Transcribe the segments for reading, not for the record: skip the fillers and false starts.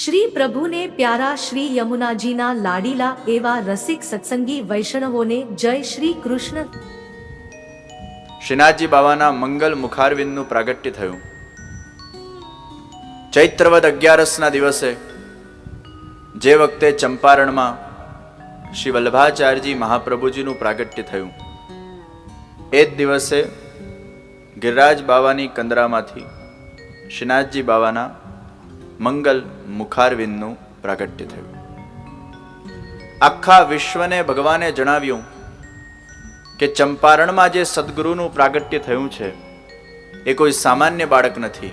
શ્રી પ્રભુને પ્યારા શ્રી યમુનાજીના લાડીલા એવા રસિક સત્સંગી વૈષ્ણવોને જય શ્રી કૃષ્ણ. શ્રીનાથજી બાવાના મંગલ મુખારવિંદનું પ્રાગટ્ય થયું. ચૈત્રવદ 11ના દિવસે જે વખતે ચંપારણમાં શ્રી વલ્લભાચાર્યજી મહાપ્રભુજીનું પ્રાગટ્ય થયું, એ જ દિવસે ગિરિરાજ બાવાની કંદરામાંથી શ્રીનાથજી બાવાના મંગલ મુખારવિંદનું પ્રાગટ્ય થયું. આખા વિશ્વને ભગવાને જણાવ્યું કે ચંપારણમાં જે સદગુરુનું પ્રાગટ્ય થયું છે એ કોઈ સામાન્ય બાળક નથી,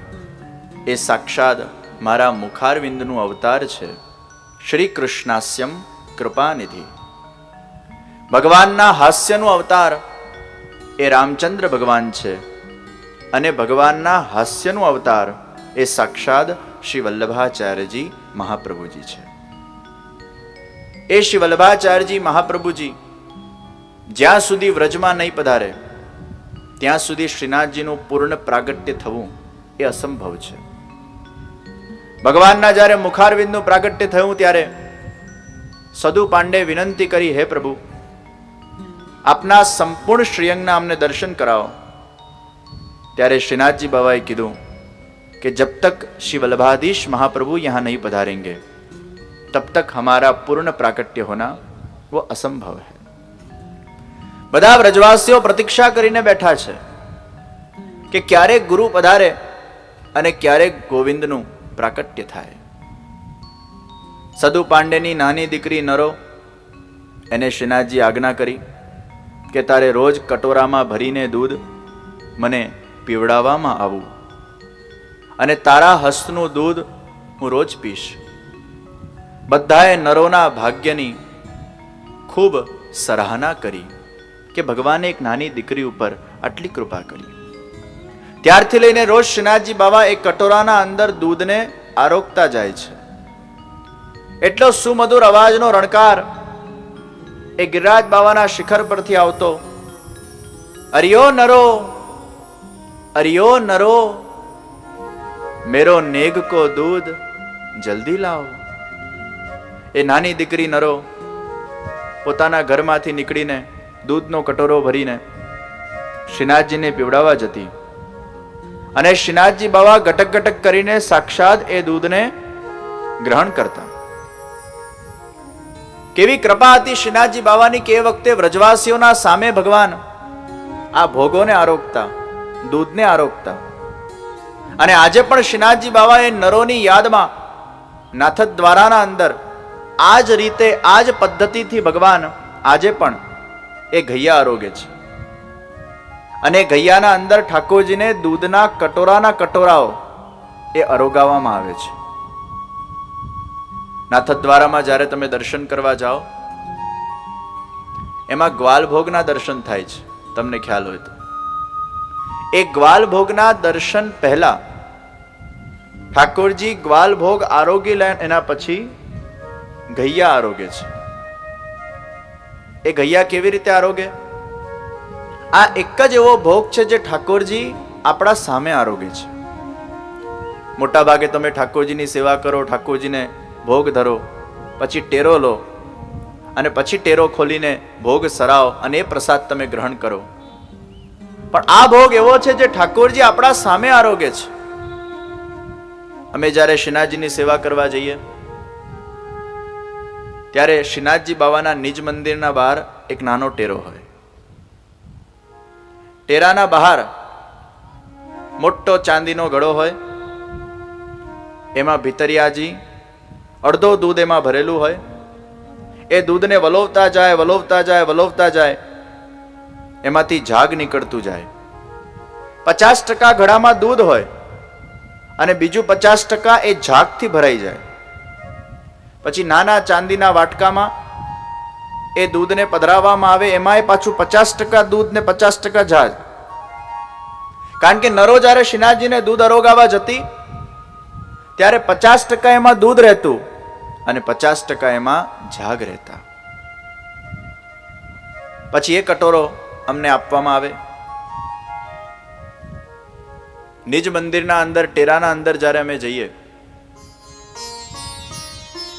એ સાક્ષાત મારા મુખારવિંદનું અવતાર છે. શ્રી કૃષ્ણાસ્યમ કૃપાનિધિ, ભગવાનના હાસ્યનું અવતાર એ રામચંદ્ર ભગવાન છે, અને ભગવાનના હાસ્યનું અવતાર એ સાક્ષાત શ્રી વલ્લભાચાર્યજી મહાપ્રભુજી છે. એ શ્રી વલ્લભાચાર્યજી મહાપ્રભુજી જ્યાં સુધી વ્રજમાં નહીં પધારે ત્યાં સુધી શ્રીનાથજીનું પૂર્ણ પ્રાગટ્ય થવું એ અસંભવ છે. ભગવાનના જ્યારે મુખારવિંદનું પ્રાગટ્ય થયું ત્યારે સદુ પાંડે વિનંતી કરી, હે પ્રભુ, આપના સંપૂર્ણ શ્રીઅંગના અમને દર્શન કરાવો. ત્યારે શ્રીનાથજી બાબાએ કીધું कि जब तक श्री वल्लभाधीश महाप्रभु यहाँ नहीं पधारेंगे तब तक हमारा पूर्ण प्राकट्य होना वो असंभव है. બધા વ્રજવાસીઓ પ્રતીક્ષા કરીને બેઠા છે કે ક્યારેક ગુરુ પધારે અને ક્યારેક ગોવિંદનું પ્રાકટ્ય થાય. સદુ પાંડેની નાની દીકરી નરો, એને શ્રીનાથજી આજ્ઞા કરી કે તારે રોજ કટોરામાં ભરીને દૂધ મને પીવડાવવામાં આવું, અને તારા હસ્તનું દૂધ હું રોજ પીશ. બધાએ નરોના ભાગ્યની ખૂબ સરાહના કરી કે ભગવાને એક નાની દીકરી ઉપર આટલી કૃપા કરી. ત્યારથી લઈને રોજ શ્રીનાથજી બાબા એક કટોરાના અંદર દૂધને આરોગતા જાય છે. એટલો સુમધુર અવાજનો રણકાર એ ગિરિરાજ બાવાના શિખર પરથી આવતો, અરિયો નરો, અરિયો નરો, મેરો નેગ કો દૂધ જલ્દી લાવો. એ નાની દીકરી નરો પોતાના ઘરમાંથી નીકળીને દૂધનો કટોરો ભરીને શ્રીનાથજીને પીવડાવવા જતી, અને શ્રીનાથજી બાવા ગટક ગટક કરીને સાક્ષાત એ દૂધને ગ્રહણ કરતા. કેવી કૃપા હતી શ્રીનાથજી બાવાની કે એ વખતે વ્રજવાસીઓના સામે ભગવાન આ ભોગોને આરોગતા, દૂધને આરોગતા. અને આજે પણ શ્રીનાથજી બાવા એ નરોની યાદમાં નાથદ્વારાના અંદર આ જ રીતે, આ જ પદ્ધતિથી ભગવાન આજે પણ એ ગૈયા આરોગે છે. અને ગૈયાના અંદર ઠાકોરજીને દૂધના કટોરાના કટોરાઓ એ આરોગાવવામાં આવે છે. નાથદ્વારામાં જ્યારે તમે દર્શન કરવા જાઓ એમાં ગ્વાલભોગના દર્શન થાય છે. તમને ખ્યાલ હોય તો એ ગ્વાલભોગના દર્શન પહેલા ઠાકોરજી ગ્વાલભોગ આરોગી લે, એના પછી ગૈયા આરોગે છે. એ ગૈયા કેવી રીતે આરોગે? આ એક જ એવો ભોગ છે જે ઠાકોરજી આપણા સામે આરોગે છે. મોટા ભાગે તમે ઠાકોરજીની સેવા કરો, ઠાકોરજીને ભોગ ધરો, પછી ટેરો લો, અને પછી ટેરો ખોલીને ભોગ સરાવો અને એ પ્રસાદ તમે ગ્રહણ કરો. પણ આ ભોગ એવો છે જે ઠાકોરજી આપણા સામે આરોગે છે. અમે જ્યારે શ્રીનાથજીની સેવા કરવા જઈએ ત્યારે શ્રીનાથજી બાવાના નિજ મંદિરના બહાર એક નાનો ટેરો હોય. ટેરાના બહાર મોટો ચાંદીનો ઘડો હોય, એમાં ભીતરિયાજી અડધો દૂધ એમાં ભરેલું હોય. એ દૂધને વલોવતા જાય, વલોવતા જાય, વલોવતા જાય, એમાંથી ઝાગ નીકળતું જાય. 50% ઘડામાં દૂધ હોય અને બીજું 50% એ ઝાગથી ભરાઈ જાય. પછી નાના ચાંદીના વાટકામાં એ દૂધને પધરાવવામાં આવે, એમાં પાછું 50% દૂધ ને 50% ઝાગ. કારણ કે નરો જ્યારે શ્રીનાથજીને દૂધ આરોગાવા જતી ત્યારે 50% એમાં દૂધ રહેતું અને 50% એમાં ઝાગ રહેતા. પછી એ કટોરો અમને આપવામાં આવે. નિજ મંદિરના અંદર, ટેરાના અંદર જ્યારે અમે જઈએ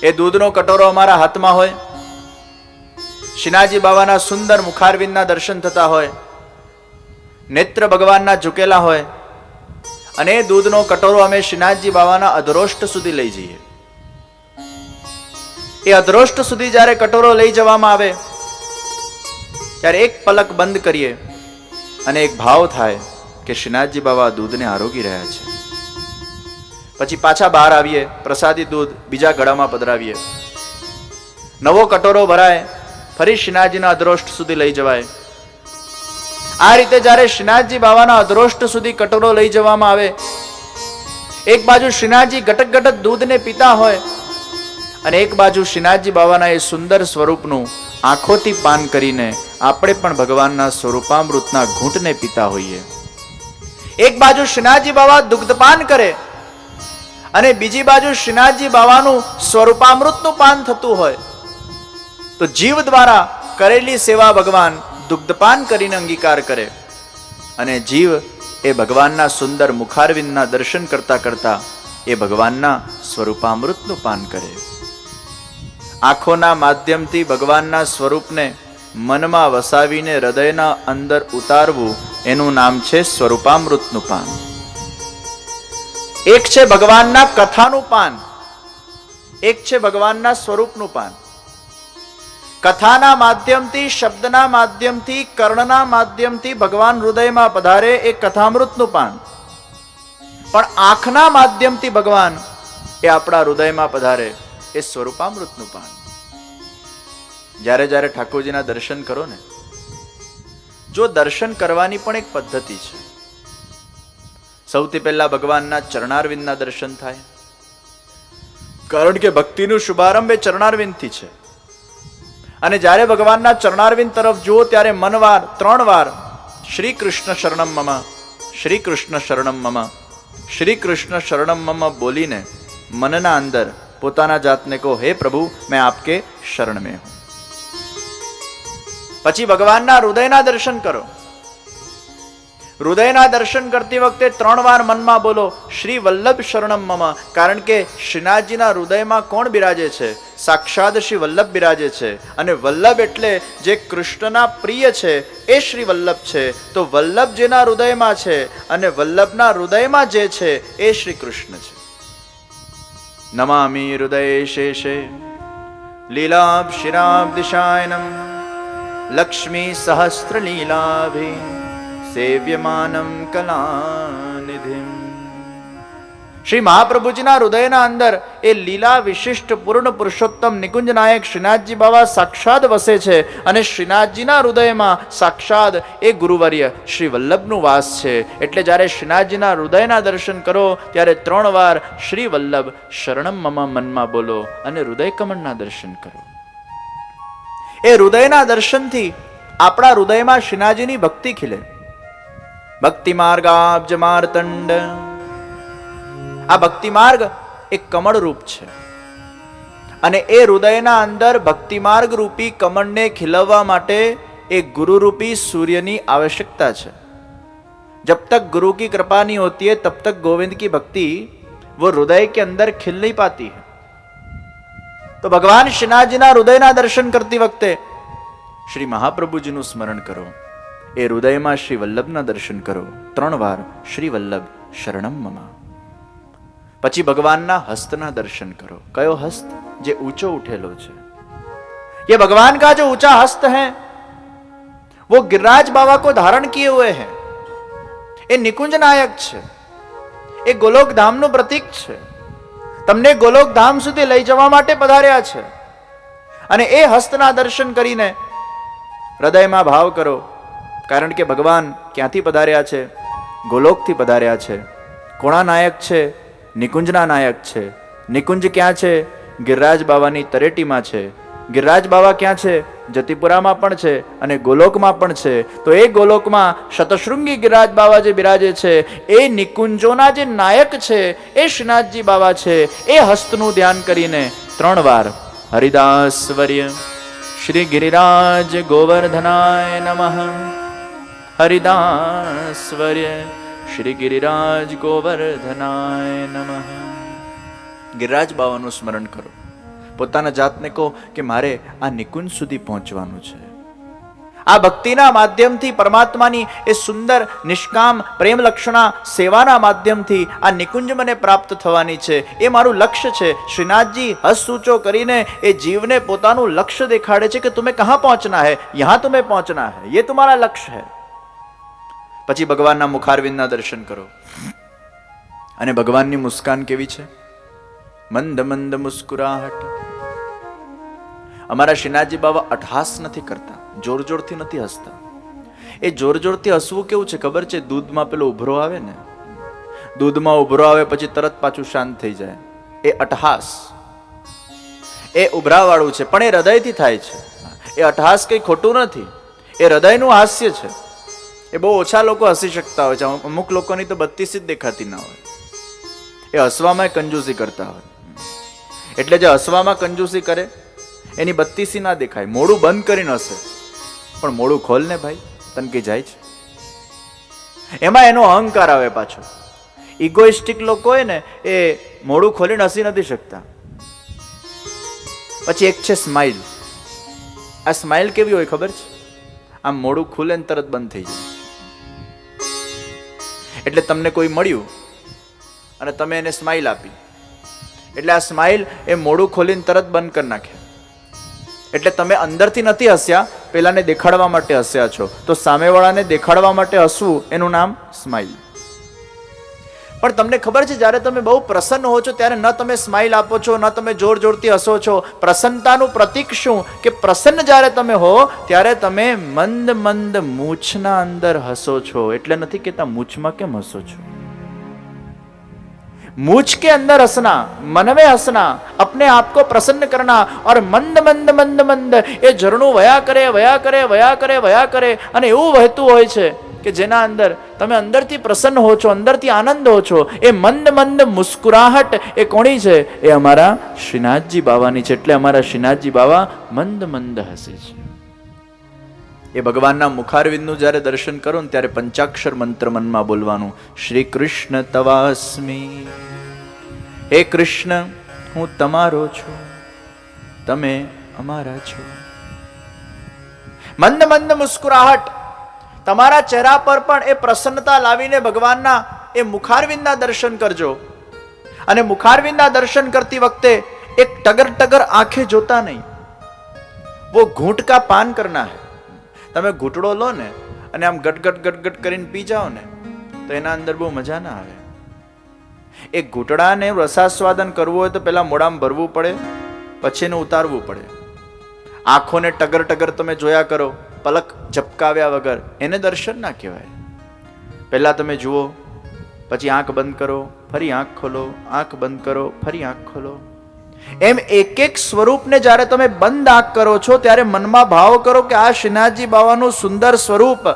એ દૂધનો કટોરો અમારા હાથમાં હોય, શ્રીનાથજી બાવાના સુંદર મુખારવિંદના દર્શન થતા હોય, નેત્ર ભગવાનના ઝૂકેલા હોય, અને એ દૂધનો કટોરો અમે શ્રીનાથજી બાવાના અધરોષ્ટ સુધી લઈ જઈએ. એ અધરોષ્ટ સુધી જ્યારે કટોરો લઈ જવામાં આવે ત્યારે એક પલક બંધ કરીએ અને એક ભાવ થાય કે શ્રીનાથજી બાવા દૂધને આરોગી રહ્યા છે. પછી પાછા બહાર આવીએ, પ્રસાદી દૂધ બીજા ગળામાં પધરાવીએ, નવો કટોરો ભરાય, ફરી શ્રીનાથજીના અધરોષ્ટ સુધી લઈ જવાય. આ રીતે જ્યારે શ્રીનાથજી બાવાના અધરોષ્ટ સુધી કટોરો લઈ જવામાં આવે, એક બાજુ શ્રીનાથજી ગટક ગટક દૂધને પીતા હોય અને એક બાજુ શ્રીનાથજી બાવાના એ સુંદર સ્વરૂપનું આંખોથી પાન કરીને આપણે પણ ભગવાનના સ્વરૂપામૃતના ઘૂંટને પીતા હોઈએ. એક બાજુ શ્રીનાથજી બાવા દુગ્ધપાન કરે અને બીજી બાજુ શ્રીનાથજી બાવાનું સ્વરૂપામૃતનું પાન થતું હોય, તો જીવ દ્વારા કરેલી સેવા ભગવાન દુગ્ધપાન કરીને અંગીકાર કરે અને જીવ એ ભગવાનના સુંદર મુખારવિંદના દર્શન કરતા કરતા એ ભગવાનના સ્વરૂપામૃતનું પાન કરે. આંખોના માધ્યમથી ભગવાનના સ્વરૂપને મનમાં વસાવીને હૃદયના અંદર ઉતારવું, એનું નામ છે સ્વરૂપામૃતનું પાન. એક છે ભગવાનના કથાનું પાન, એક છે ભગવાનના સ્વરૂપનું પાન. કથાના માધ્યમથી, શબ્દના માધ્યમથી, કર્ણના માધ્યમથી ભગવાન હૃદયમાં પધારે એ કથામૃતનું પાન. પણ આંખના માધ્યમથી ભગવાન એ આપણા હૃદયમાં પધારે એ સ્વરૂપામૃતનું પાન. જ્યારે જ્યારે ઠાકોરજીના દર્શન કરો ને, જો દર્શન કરવાની પણ એક પદ્ધતિ છે. સૌથી પહેલા ભગવાનના ચરણારવિંદના દર્શન થાય, કારણ કે ભક્તિનું શુભારંભ એ ચરણારવિંદથી છે. અને જ્યારે ભગવાનના ચરણારવિંદ તરફ જુઓ ત્યારે મનવાર 3 વાર શ્રી કૃષ્ણ શરણમ મમ, શ્રી કૃષ્ણ શરણમ મમ, શ્રી કૃષ્ણ શરણમ મમ બોલીને મનના અંદર પોતાના જાતને કહો, હે પ્રભુ મેં આપકે શરણ में हूं. પછી ભગવાનના હૃદયના દર્શન કરો. હૃદયના દર્શન કરતી વખતે 3 વાર મનમાં બોલો, શ્રી વલ્લભ શરણમ મમ, કારણ કે શ્રીનાથજીના હૃદયમાં કોણ બિરાજે છે? સાક્ષાત શ્રી વલ્લભ બિરાજે છે. અને વલ્લભ એટલે જે કૃષ્ણના પ્રિય છે એ શ્રી વલ્લભ છે. તો વલ્લભ જેના હૃદયમાં છે અને વલ્લભના હૃદયમાં જે છે એ શ્રી કૃષ્ણ છે. નમામિ હૃદય શેષે લીલાભ શિરાભ દિશાયનમ લક્ષ્મી સહસ્ત્ર લીલાભિ સેવ્યમાનમ કલાનિધિમ. શ્રી મહાપ્રભુજીના હૃદયના અંદર એ લીલા વિશિષ્ટ પૂર્ણ પુરુષોત્તમ નિકુંજ નાયક શ્રીનાથજી બાવા સાક્ષાત વસે છે. અને શ્રીનાથજીના હૃદયમાં સાક્ષાત એ ગુરુવર્ય શ્રી વલ્લભનું વાસ છે. એટલે જ્યારે શ્રીનાથજીના હૃદયના દર્શન કરો ત્યારે 3 વાર શ્રી વલ્લભ શરણમ મમ મનમાં બોલો અને હૃદય કમળના દર્શન કરો. એ હૃદયના દર્શનથી આપણા હૃદયમાં શ્રીનાથજીની ભક્તિ ખીલે. ભક્તિ માર્ગાબ્જ માર્તંડ, આ ભક્તિ માર્ગ એક કમળ રૂપ છે અને એ હૃદયના અંદર ભક્તિ માર્ગ રૂપી કમળને ખીલવવા માટે એક ગુરુ રૂપી सूर्यની आवश्यकता છે. जब तक गुरु की कृपा नहीं होती है तब तक गोविंद की भक्ति वो हृदय के अंदर खिल नहीं पाती है. तो भगवान श्रीनाथजीના હૃદયના દર્શન કરતી વખતે શ્રી મહાપ્રભુજીનું સ્મરણ કરો, એ હૃદયમાં શ્રી વલ્લભના દર્શન કરો. 3 વાર શ્રી વલ્લભ શરણમ મમ. પછી ભગવાનના હસ્તના દર્શન કરો. કયો હસ્ત? જે ઊંચો ઉઠેલો છે. ये भगवान का जो ऊंचा हस्त है वो गिरिराज बाबा को धारण किए हुए हैं. ये निकुंज नायक છે, એ ગોલોક ધામનું પ્રતીક છે. તમને ગોલોક ધામ સુધી લઈ જવા માટે પધાર્યા છે. અને એ હસ્તના દર્શન કરીને હૃદયમાં ભાવ કરો, કારણ કે ભગવાન ક્યાંથી પધાર્યા છે? ગોલોકથી પધાર્યા છે. કોણા નાયક છે? નિકુંજના નાયક છે. નિકુંજ ક્યાં છે? ગિરિરાજ બાવાની તરેટીમાં છે. ગિરિરાજ બાવા ક્યાં છે? જતિપુરામાં પણ છે અને ગોલોકમાં પણ છે. તો એ ગોલોકમાં શતશૃંગી ગિરિરાજ બાવા જે બિરાજે છે, એ નિકુંજોના જે નાયક છે એ શ્રીનાથજી બાવા છે. એ હસ્તનું ધ્યાન કરીને 3 વાર હરિદાસવર્ય શ્રી ગિરિરાજ ગોવર્ધનાય નમઃ, હરિદાસવર્ય શ્રી ગિરિરાજ ગોવર્ધનાય નમઃ. ગિરિરાજ બાવાનું સ્મરણ કરો. પોતાના જાતને કહો કે મારે આ નિકુંજ સુધી પહોંચવાનું છે. આ ભક્તિના માધ્યમથી પરમાત્માની એ સુંદર નિષ્કામ પ્રેમ લક્ષણા સેવાના માધ્યમથી આ નિકુંજ મને પ્રાપ્ત થવાની છે, એ મારું લક્ષ્ય છે. શ્રીનાથજી હસ્ત ઊંચો કરીને એ જીવને પોતાનું લક્ષ્ય દેખાડે છે કે तुम्हें कहां पहुंचना है, यहां तुम्हें पहुंचना है, ये तुम्हारा लक्ष्य है. પછી ભગવાનના મુખારવિંદના દર્શન કરો અને ભગવાનની મુસ્કાન કેવી છે, મંદ મંદ મુસ્કુરાહટ. અમારા શ્રીનાથજી બાબા અઠહાસ નથી કરતા, જોર જોરથી નથી હસતા. એ જોર જોરથી હસવું કેવું છે ખબર છે? દૂધમાં પેલો ઉભરો આવે ને, દૂધમાં ઉભરો આવે પછી તરત પાછું શાંત થઈ જાય, એ અઠહાસ, એ ઉભરાવાળું છે, પણ એ હૃદયથી થાય છે. એ અઠહાસ કંઈ ખોટું નથી, એ હૃદયનું હાસ્ય છે. એ બહુ ઓછા લોકો હસી શકતા હોય છે. અમુક લોકોની તો 32 જ દેખાતી ના હોય. એ હસવામાં કંજૂસી કરતા હોય. એટલે જે હસવામાં કંજૂસી કરે એની 32 ના દેખાય. મોડું બંધ કરીને હસે, પણ મોડું ખોલ ને ભાઈ, તને કે જાય છે. એમાં એનો અહંકાર આવે પાછો. ઇગોઇસ્ટિક લોકો હોય ને એ મોડું ખોલીને હસી નથી શકતા. પછી એક છે સ્માઇલ. આ સ્માઇલ કેવી હોય ખબર છે? આમ મોડું ખુલે ને તરત બંધ થઈ જાય. એટલે તમને કોઈ મળ્યું અને તમે એને સ્માઇલ આપી, એટલે આ સ્માઇલ એ મોડું ખોલીને તરત બંધ કરી નાખે. એટલે તમે અંદરથી નથી હસ્યા, પેલાને દેખાડવા માટે હસ્યા છો. તો સામેવાળાને દેખાડવા માટે હસવું એનું નામ સ્માઇલ. પણ તમને ખબર છે, જ્યારે તમે બહુ પ્રસન્ન હો છો ત્યારે ન તમે સ્માઇલ આપો છો, ન તમે જોર જોરથી હસો છો. પ્રસન્નતાનું પ્રતીક શું કે પ્રસન્ન જ્યારે તમે હો ત્યારે તમે મંદ મંદ મૂછના અંદર હસો છો. એટલે નથી કહેતા મૂછમાં કેમ હસો છો. मूछ के अंदर हंसना, मन में हंसना, अपने आप को प्रसन्न करना, और मंद मंद मंद मंद એ ઝરણું વયા કરે વયા કરે વયા કરે વયા કરે અને એવું વહેતું હોય છે કે જેના અંદર તમે અંદરથી પ્રસન્ન હો છો, અંદરથી આનંદ હો છો. એ મંદ મંદ મુસ્કુરાહટ એ કોની છે? એ અમારા શ્રીનાથજી બાવાની છે. એટલે અમારા શ્રીનાથજી બાવા મંદ મંદ હસે છે. એ ભગવાનના મુખારવિંદનું જ્યારે દર્શન કરો ને ત્યારે પંચાક્ષર મંત્ર મનમાં બોલવાનું, શ્રી કૃષ્ણ તવાસ્મી. હે કૃષ્ણ, હું તમારો છું, તમે અમારા છો. મંદ મંદ મુસ્કુરાહટ. તમારા ચહેરા પર પણ એ પ્રસન્નતા લાવીને ભગવાનના એ મુખારવિંદના દર્શન કરજો. અને મુખારવિંદના દર્શન કરતી વખતે એક ટગર ટગર આંખે જોતા નહીં, वो घूंट का पान करना है. તમે ઘૂંટડો લો ને અને આમ ગટગટ ગટગટ કરીને પી જાઓ ને તો એના અંદર બહુ મજા ના આવે. એ ઘૂંટડાને રસાસ્વાદન કરવું હોય તો પેલા મોઢામાં ભરવું પડે, પછી એને ઉતારવું પડે. આંખોને ટગર ટગર તમે જોયા કરો પલક ઝપકાવ્યા વગર, એને દર્શન ના કહેવાય. પહેલા તમે જુઓ, પછી આંખ બંધ કરો, ફરી આંખ ખોલો, આંખ બંધ કરો, ફરી આંખ ખોલો. એમ એક એક સ્વરૂપને જ્યારે તમે બંધ આંખ કરો છો ત્યારે મનમાં ભાવ કરો કે આ શ્રીનાથજી બાવાનું સુંદર સ્વરૂપ,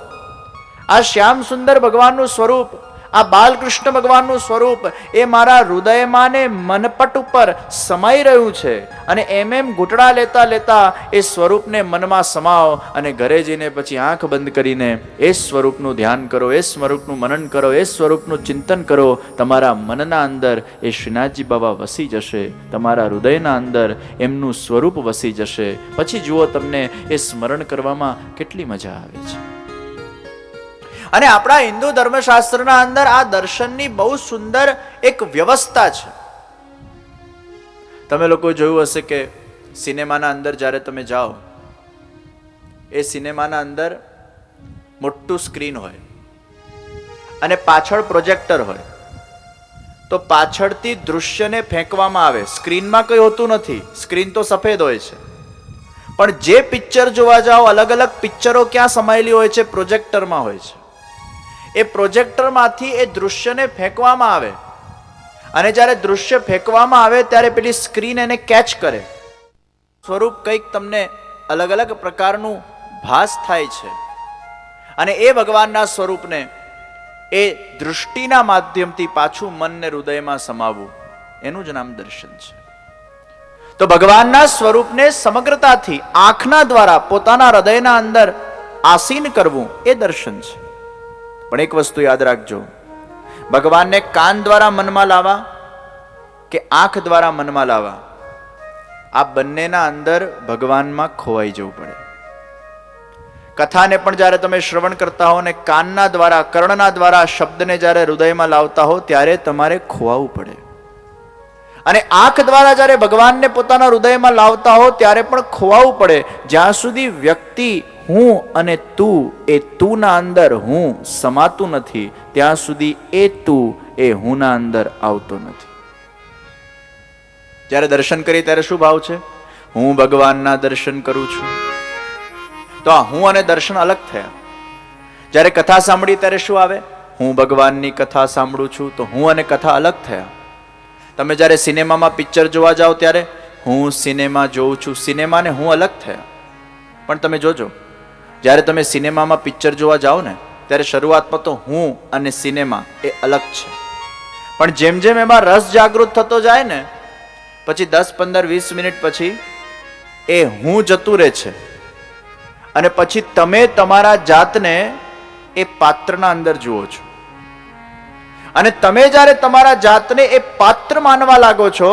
આ શ્યામ સુંદર ભગવાનનું સ્વરૂપ, આ બાલકૃષ્ણ ભગવાનનું સ્વરૂપ એ મારા હૃદયમાં ને મનપટ ઉપર સમાઈ રહ્યું છે. અને એમ એમ ઘૂંટડા લેતા લેતા એ સ્વરૂપને મનમાં સમાવો અને ઘરે જઈને પછી આંખ બંધ કરીને એ સ્વરૂપનું ધ્યાન કરો, એ સ્વરૂપનું મનન કરો, એ સ્વરૂપનું ચિંતન કરો. તમારા મનના અંદર એ શ્રીનાથજી બાબા વસી જશે, તમારા હૃદયના અંદર એમનું સ્વરૂપ વસી જશે. પછી જુઓ તમને એ સ્મરણ કરવામાં કેટલી મજા આવે છે. અને આપણા હિન્દુ ધર્મશાસ્ત્રના અંદર આ દર્શનની બહુ સુંદર એક વ્યવસ્થા છે. તમે લોકો જોયું હશે કે સિનેમાના અંદર જ્યારે તમે જાઓ, એ સિનેમાના અંદર મોટું સ્ક્રીન હોય અને પાછળ પ્રોજેક્ટર હોય. તો પાછળથી દૃશ્યને ફેંકવામાં આવે. સ્ક્રીનમાં કંઈ હોતું નથી, સ્ક્રીન તો સફેદ હોય છે. પણ જે પિક્ચર જોવા જાઓ, અલગ અલગ પિક્ચરો ક્યાં સમાયેલી હોય છે? પ્રોજેક્ટરમાં હોય છે. એ પ્રોજેક્ટરમાંથી એ દૃશ્યને ફેંકવામાં આવે અને જ્યારે દૃશ્ય ફેંકવામાં આવે ત્યારે પેલી સ્ક્રીન એને કેચ કરે. સ્વરૂપ કંઈક તમને અલગ અલગ પ્રકારનું ભાસ થાય છે. અને એ ભગવાનના સ્વરૂપને એ દૃષ્ટિના માધ્યમથી પાછું મનને હૃદયમાં સમાવવું, એનું જ નામ દર્શન છે. તો ભગવાનના સ્વરૂપને સમગ્રતાથી આંખના દ્વારા પોતાના હૃદયના અંદર આસીન કરવું એ દર્શન છે. પણ એક વસ્તુ યાદ રાખજો, ભગવાનને કાન દ્વારા મનમાં લાવવા કે આંખ દ્વારા મનમાં લાવવા, આ બંનેના અંદર ભગવાનમાં ખોવાઈ જવું પડે. કથાને પણ જ્યારે તમે શ્રવણ કરતા હો ને કાનના દ્વારા, કર્ણના દ્વારા શબ્દને જ્યારે હૃદયમાં લાવતા હો ત્યારે તમારે ખોવાવું પડે. અને આંખ દ્વારા જ્યારે ભગવાનને પોતાના હૃદયમાં લાવતા હો ત્યારે પણ ખોવાવું પડે. જ્યાં સુધી વ્યક્તિ હું અને તું, એ તુંના અંદર હું સમાતું નથી, ત્યાં સુધી એ તું એ હુંના અંદર આવતો નથી. જ્યારે દર્શન કરીએ ત્યારે શું ભાવ છે? હું ભગવાનના દર્શન કરું છું. તો આ હું અને દર્શન અલગ થયા. જ્યારે કથા સાંભળી ત્યારે શું આવે? હું ભગવાનની કથા સાંભળું છું. તો હું અને કથા અલગ થયા. તમે જ્યારે સિનેમામાં પિક્ચર જોવા જાઓ ત્યારે હું સિનેમા જોઉં છું, સિનેમા ને હું અલગ થયા. પણ તમે જોજો, જ્યારે તમે સિનેમામાં પિક્ચર જોવા જાઓ ને ત્યારે શરૂઆતમાં તો હું અને સિનેમા એ અલગ છે. પણ જેમ જેમ એમાં રસ જાગૃત થતો જાય ને પછી 10, 15, 20 મિનિટ પછી એ હું જતું રહે છે. અને પછી તમે તમારા જાતને એ પાત્રના અંદર જુઓ છો. અને તમે જ્યારે તમારા જાતને એ પાત્ર માનવા લાગો છો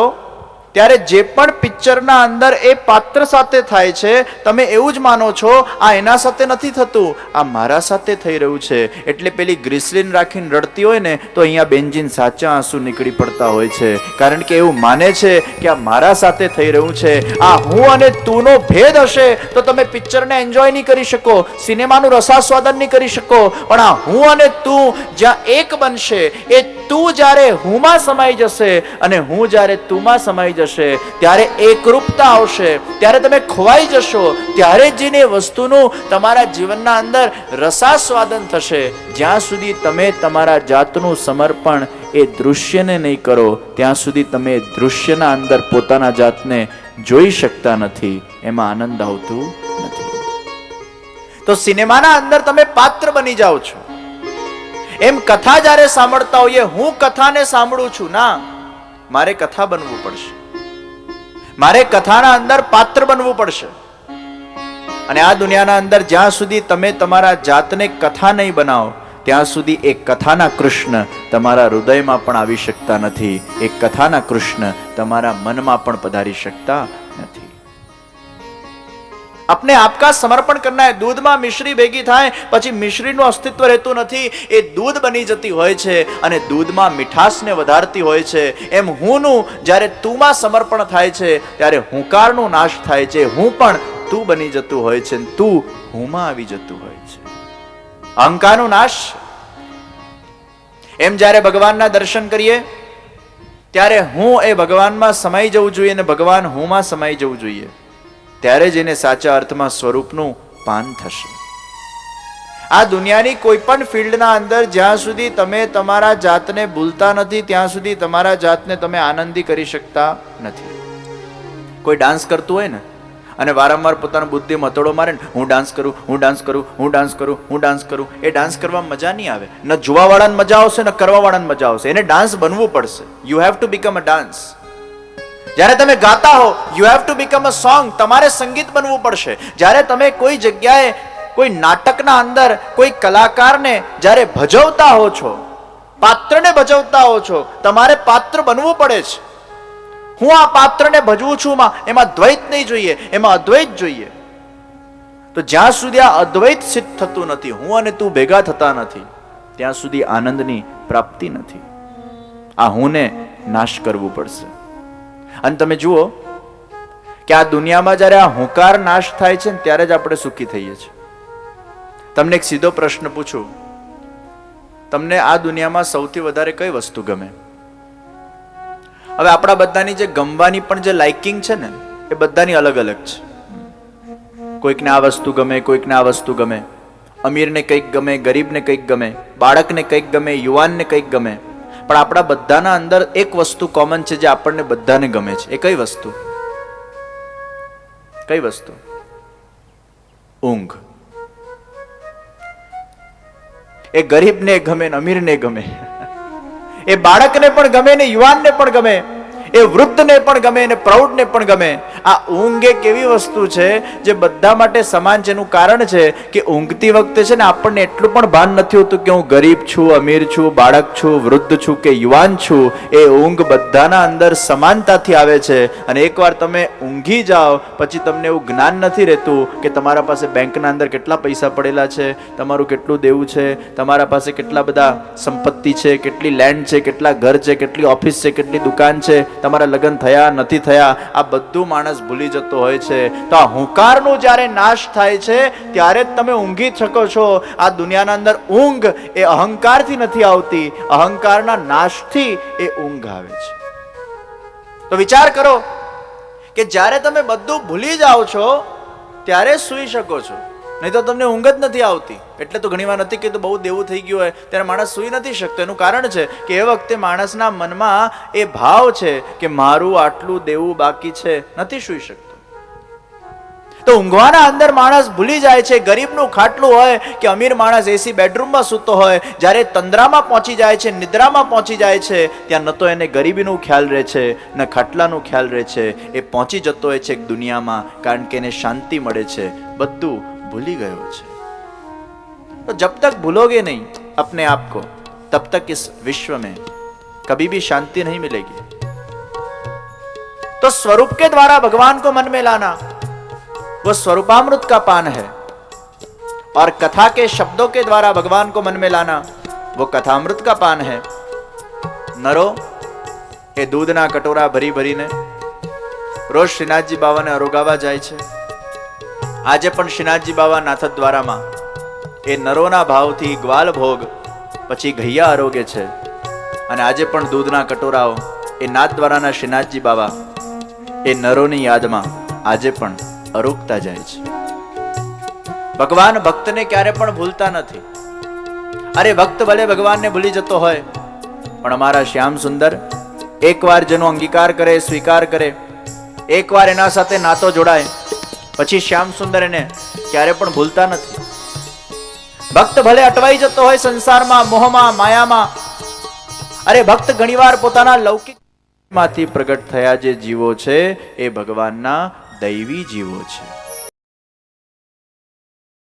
ત્યારે જે પણ પિક્ચરના અંદર એ પાત્ર સાથે થાય છે તમે એવું જ માનો છો આ એના સાથે નથી થતું, આ મારા સાથે થઈ રહ્યું છે. એટલે પેલી ગ્લિસરીન રાખીને રડતી હોય ને તો અહીંયા બેન્જીન સાચા આંસુ નીકળી પડતા હોય છે. કારણ કે એવું માને છે કે આ મારા સાથે થઈ રહ્યું છે. આ હું અને તુંનો ભેદ હશે તો તમે પિક્ચરને એન્જોય નહીં કરી શકો, સિનેમાનું રસાસ્વાદન નહીં કરી શકો. પણ આ હું અને તું જ્યાં એક બનશે, એ તું જ્યારે હુંમાં સમાઈ જશે અને હું જ્યારે તુંમાં સમાઈ જશે ત્યારે એકરૂપતા આવશે, ત્યારે તમે ખોવાઈ જશો. ત્યારે જ એ વસ્તુનું તમારા જીવનના અંદર રસાસ્વાદન થશે. જ્યાં સુધી તમે તમારા જાતનું સમર્પણ એ દૃશ્યને નહીં કરો ત્યાં સુધી તમે દૃશ્યના અંદર પોતાના જાતને જોઈ શકતા નથી, એમાં આનંદ આવતું નથી. તો સિનેમાના અંદર તમે પાત્ર બની જાઓ છો. એમ કથા જ્યારે સાંભળતા હોઈએ, હું કથાને સાંભળું છું, ના, મારે કથા બનવું પડશે. મારે કથાના અંદર પાત્ર બનવું પડશે. અને આ દુનિયાના અંદર જ્યાં સુધી તમે તમારા જાતને કથા નહીં બનાવો ત્યાં સુધી એક કથાના કૃષ્ણ તમારા હૃદયમાં પણ આવી શકતા નથી, એક કથાના કૃષ્ણ તમારા મનમાં પણ પધારી શકતા નથી. अपने आपका समर्पण करना है. दूधમાં મિશ્રી ભેગી થાય પછી મિશ્રીનું અસ્તિત્વ રહેતું નથી, એ દૂધ બની જતી હોય છે અને દૂધમાં મીઠાશને વધારતી હોય છે. એમ હુંનું જ્યારે તુંમાં સમર્પણ થાય છે ત્યારે હુંકારનો નાશ થાય છે, હું પણ તું બની જતું હોય છે, તું હુંમાં આવી જતું હોય છે. અહંકારનો નાશ. એમ જ્યારે ભગવાનના દર્શન કરીએ ત્યારે હું એ ભગવાનમાં સમાઈ જવું જોઈએ અને ભગવાન હુંમાં સમાઈ જવું જોઈએ. ત્યારે જ એને સાચા અર્થમાં સ્વરૂપનું પાન થશે. આ દુનિયાની કોઈ પણ ફિલ્ડના અંદર જ્યાં સુધી તમે તમારા જાતને ભૂલતા નથી ત્યાં સુધી તમારા જાતને તમે આનંદી કરી શકતા નથી. કોઈ ડાન્સ કરતું હોય ને અને વારંવાર પોતાના બુદ્ધિમાં હથોડો મારે ને હું ડાન્સ કરું, હું ડાન્સ કરું, હું ડાન્સ કરું, હું ડાન્સ કરું, એ ડાન્સ કરવામાં મજા નહીં આવે. ન જોવાવાળાને મજા આવશે ને કરવાવાળાને મજા આવશે. એને ડાન્સ બનવું પડશે. You have to become a dance. જ્યારે તમે ગાતા હો, you have to become a song. તમારે સંગીત બનવું પડશે. જ્યારે તમે કોઈ જગ્યાએ કોઈ નાટકના અંદર કોઈ કલાકારને જ્યારે ભજવતા હો છો, પાત્રને ભજવતા હો છો, તમારે પાત્ર બનવું પડે છે. હું આ પાત્રને ભજવું છું, એમાં દ્વૈત નહીં જોઈએ, એમાં અદ્વૈત જોઈએ. તો જ્યાં સુધી આ અદ્વૈત સિદ્ધ થતું નથી, હું અને તું ભેગા થતા નથી, ત્યાં સુધી આનંદની પ્રાપ્તિ નથી. આ હુંને નાશ કરવું પડશે. અને તમે જુઓ કે આ દુનિયામાં જ્યારે આ હુંકાર નાશ થાય છે ને ત્યારે જ આપણે સુખી થઈએ છીએ. તમને એક સીધો પ્રશ્ન પૂછું, તમને આ દુનિયામાં સૌથી વધારે કઈ વસ્તુ ગમે? હવે આપણા બધાની જે ગમવાની પણ જે લાઇકિંગ છે ને એ બધાની અલગ અલગ છે. કોઈકને આ વસ્તુ ગમે, કોઈકને આ વસ્તુ ગમે. અમીરને કંઈક ગમે, ગરીબને કંઈક ગમે, બાળકને કંઈક ગમે, યુવાનને કંઈક ગમે. પણ આપણા બધાના અંદર એક વસ્તુ કોમન છે જે આપણને બધાને ગમે છે. એ કઈ વસ્તુ? કઈ વસ્તુ? ઊંઘ. એ ગરીબને ગમે ને અમીરને ગમે, એ બાળકને પણ ગમે ને યુવાનને પણ ગમે, એ વૃદ્ધને પણ ગમે અને પ્રૌઢને પણ ગમે. આ ઊંઘ એક એવી વસ્તુ છે જે બધા માટે સમાન છે. એનું કારણ છે કે ઊંઘતી વખતે છે ને આપણને એટલું પણ ભાન નથી હોતું કે હું ગરીબ છું, અમીર છું, બાળક છું, વૃદ્ધ છું કે યુવાન છું. એ ઊંઘ બધાના અંદર સમાનતાથી આવે છે. અને એકવાર તમે ઊંઘી જાઓ પછી તમને એવું જ્ઞાન નથી રહેતું કે તમારા પાસે બેંકના અંદર કેટલા પૈસા પડેલા છે, તમારું કેટલું દેવું છે, તમારા પાસે કેટલા બધા સંપત્તિ છે, કેટલી લેન્ડ છે, કેટલા ઘર છે, કેટલી ઓફિસ છે, કેટલી દુકાન છે, તમારા લગ્ન થયા નથી થયા, આ બધું માણસ ભૂલી જતો હોય છે. તો આ હુંકારનો જ્યારે નાશ થાય છે ત્યારે જ તમે ઊંઘી શકો છો. આ દુનિયાના અંદર ઊંઘ એ અહંકારથી નથી આવતી, અહંકારના નાશથી એ ઊંઘ આવે છે. તો વિચાર કરો કે જ્યારે તમે બધું ભૂલી જાઓ છો ત્યારે સૂઈ શકો છો, નહીં તો તમને ઊંઘ જ નથી આવતી. એટલે તો ઘણી વાર નથી કીધું બહુ દેવું થઈ ગયું હોય ત્યારે માણસ સૂઈ નથી શકતો. એનું કારણ છે કે એ વખતે માણસના મનમાં એ ભાવ છે કે મારું આટલું દેવું બાકી છે, નથી સૂઈ શકતો. તો ઊંઘવાના અંદર માણસ ભૂલી જાય છે. ગરીબનું ખાટલું હોય કે અમીર માણસ એસી બેડરૂમમાં સૂતો હોય, જ્યારે તંદ્રામાં પહોંચી જાય છે, નિદ્રામાં પહોંચી જાય છે, ત્યાં ન તો એને ગરીબીનું ખ્યાલ રહે છે, ન ખાટલાનું ખ્યાલ રહે છે. એ પહોંચી જતો હોય છે એક દુનિયામાં, કારણ કે એને શાંતિ મળે છે, બધું भूली गयो છે. तो जब तक भूलोगे नहीं अपने आप को, तब तक इस विश्व में कभी भी शांति नहीं मिलेगी. तो स्वरूप के द्वारा भगवान को मन में लाना वो स्वरूपामृत का पान है, और कथा के शब्दों के द्वारा भगवान को मन में लाना वो कथामृत का पान है. नरो એ દૂધના કટોરા ભરી ભરીને રોજ શ્રીનાથજી બાવાને અરોગાવા જાય છે. આજે પણ શ્રીનાથજી બાવા નાથદ દ્વારામાં એ નરોના ભાવથી ગ્વાલ ભોગ પછી ઘૈયા આરોગે છે. અને આજે પણ દૂધના કટોરાઓ એ નાથ દ્વારાના શ્રીનાથજી બાવા એ નરોની યાદમાં આજે પણ અરોગતા જાય છે. ભગવાન ભક્તને ક્યારે પણ ભૂલતા નથી. અરે ભક્ત ભલે ભગવાનને ભૂલી જતો હોય, પણ અમારા શ્યામ સુંદર એકવાર જેનો અંગીકાર કરે, સ્વીકાર કરે, એકવાર એના સાથે નાતો જોડાય, પછી શ્યામ સુંદર એને ક્યારે પણ ભૂલતા નથી. ભક્ત ભલે અટવાઈ જતો હોય સંસારમાં, મોહમાં, માયામાં, અરે ભક્ત ઘણીવાર પોતાના લૌકિક માંથી પ્રગટ થયા જે જીવો છે એ ભગવાનના દૈવી જીવો છે.